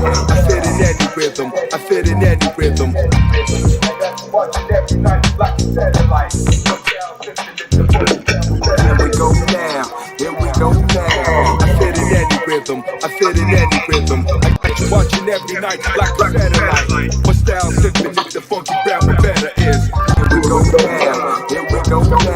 I fit in any rhythm. I fit in any rhythm. Watching every night like a satellite. Here we go now. Here we go now. I fit in any rhythm. I fit in any rhythm. Watching every night like a satellite. My style sipping, it's the funky rap better is. Here we go now. Here we go now.